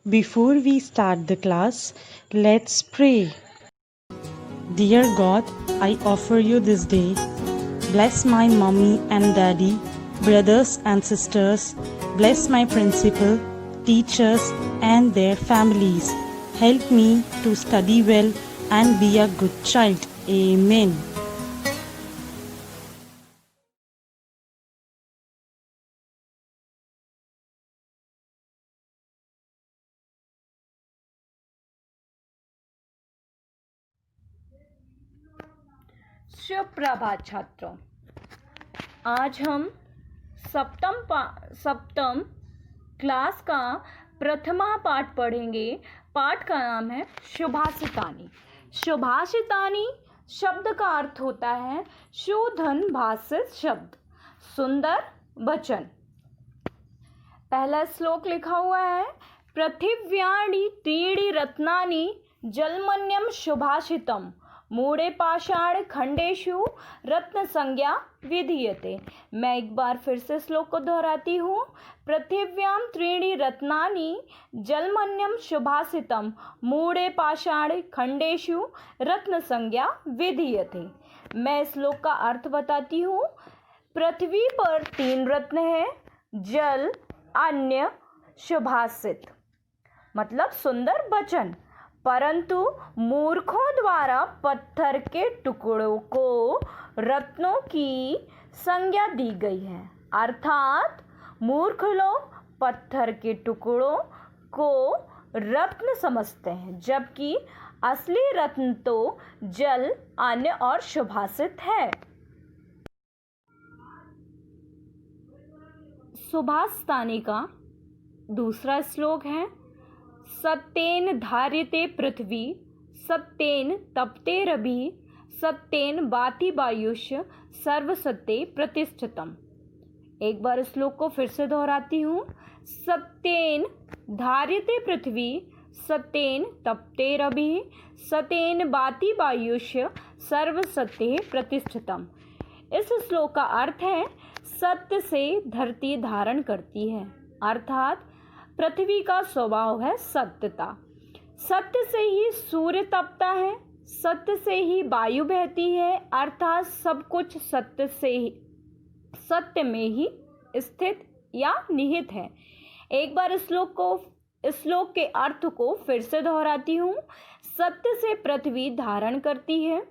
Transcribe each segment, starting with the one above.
Before we start the class, let's pray. Dear God, I offer you this day. Bless my mommy and daddy, brothers and sisters. Bless my principal, teachers, and their families. Help me to study well and be a good child. Amen. सुप्रभात छात्रों। आज हम सप्तम class का प्रथमा पाठ पढ़ेंगे। पाठ का नाम है शुभाषितानी। शुभाषितानी शब्द का अर्थ होता है शोधन भाषित शब्द, सुंदर वचन। पहला श्लोक लिखा हुआ है, पृथिव्यानि त्रीणि रत्नानि जलमन्यम शुभाषितम मूढ़े पाषाण खंडेषु रत्न संज्ञा विधीयते। मैं एक बार फिर से श्लोक को दोहराती हूँ। पृथिव्याम त्रीणि रत्नानि जलमन्यम शुभाषितम मूढ़े पाषाण खंडेषु रत्न संज्ञा विधीयते। मैं श्लोक का अर्थ बताती हूँ। पृथ्वी पर 3 रत्न है, जल, अन्य, शुभाषित मतलब सुंदर वचन, परंतु मूर्खों द्वारा पत्थर के टुकड़ों को रत्नों की संज्ञा दी गई है। अर्थात मूर्ख लोग पत्थर के टुकड़ों को रत्न समझते हैं, जबकि असली रत्न तो जल, अन्न और शुभाषित है। सुभाषितानी का दूसरा श्लोक है, सत्येन धार्यते पृथ्वी सत्येन तप्तेरभि सत्येन वाति वायुष्य सर्वसत्ये प्रतिष्ठितम। एक बार श्लोक को फिर से दोहराती हूँ। सत्येन धार्यते पृथ्वी सत्येन तप्तेरभि सत्येन वाति वायुष्य सर्वसत्ये प्रतिष्ठितम। इस श्लोक का अर्थ है सत्य से धरती धारण करती है, अर्थात पृथ्वी का स्वभाव है सत्यता। सत्य से ही सूर्य तपता है, सत्य से ही वायु बहती है, अर्थात सब कुछ सत्य में ही स्थित या निहित है। एक बार श्लोक के अर्थ को फिर से दोहराती हूँ। सत्य से पृथ्वी धारण करती है,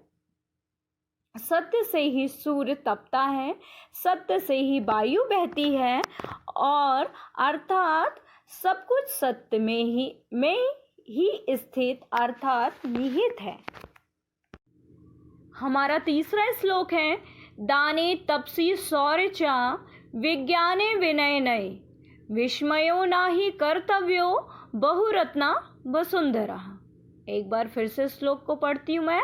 सत्य से ही सूर्य तपता है, सत्य से ही वायु बहती है और अर्थात सब कुछ सत्य में ही स्थित अर्थात निहित है। हमारा तीसरा श्लोक है, दाने तपसी शौर्य च विज्ञाने विनयनये विस्मयो नाहि कर्तव्यो बहुरत्ना वसुंधरा। एक बार फिर से श्लोक को पढ़ती हूँ मैं।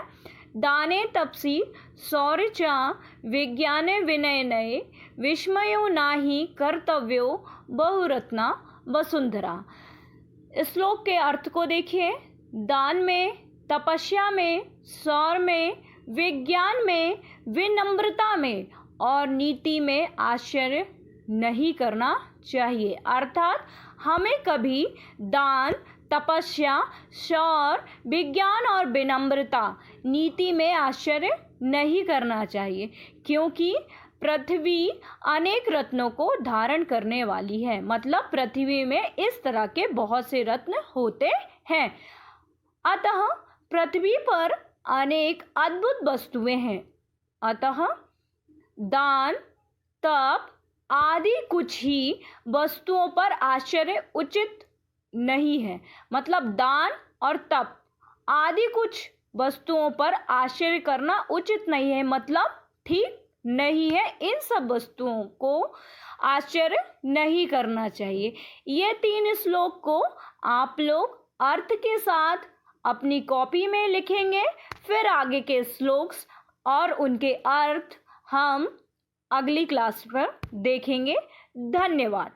दाने तपसी शौर्य च विज्ञाने विनयनये विस्मयो नाहि कर्तव्यो बहुरत्ना वसुंधरा। श्लोक के अर्थ को देखिए। दान में, तपस्या में, शौर्य में, विज्ञान में, विनम्रता में और नीति में आश्चर्य नहीं करना चाहिए। अर्थात हमें कभी दान, तपस्या, शौर्य, विज्ञान और विनम्रता, नीति में आश्चर्य नहीं करना चाहिए, क्योंकि पृथ्वी अनेक रत्नों को धारण करने वाली है। मतलब पृथ्वी में इस तरह के बहुत से रत्न होते हैं। अतः पृथ्वी पर अनेक अद्भुत वस्तुएं हैं। अतः दान, तप आदि कुछ ही वस्तुओं पर आश्चर्य उचित नहीं है। मतलब दान और तप आदि कुछ वस्तुओं पर आश्चर्य करना उचित नहीं है, मतलब ठीक नहीं है। इन सब वस्तुओं को आश्चर्य नहीं करना चाहिए। ये 3 श्लोक को आप लोग अर्थ के साथ अपनी कॉपी में लिखेंगे। फिर आगे के श्लोक्स और उनके अर्थ हम अगली क्लास पर देखेंगे। धन्यवाद।